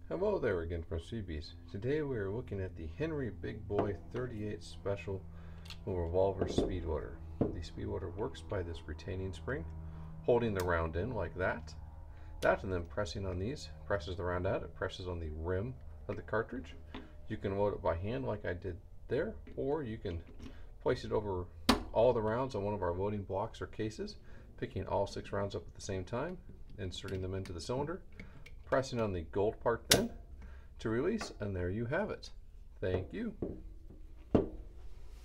Hello there again from Speed Beez. Today we are looking at the Henry Big Boy 38 Special Revolver Speedloader. The speedloader works by this retaining spring, holding the round in like that, and then pressing on these, presses the round out, it presses on the rim of the cartridge. You can load it by hand like I did there, or you can place it over all the rounds on one of our loading blocks or cases, picking all 6 rounds up at the same time, inserting them into the cylinder, pressing on the gold part then to release, and there you have it. Thank you.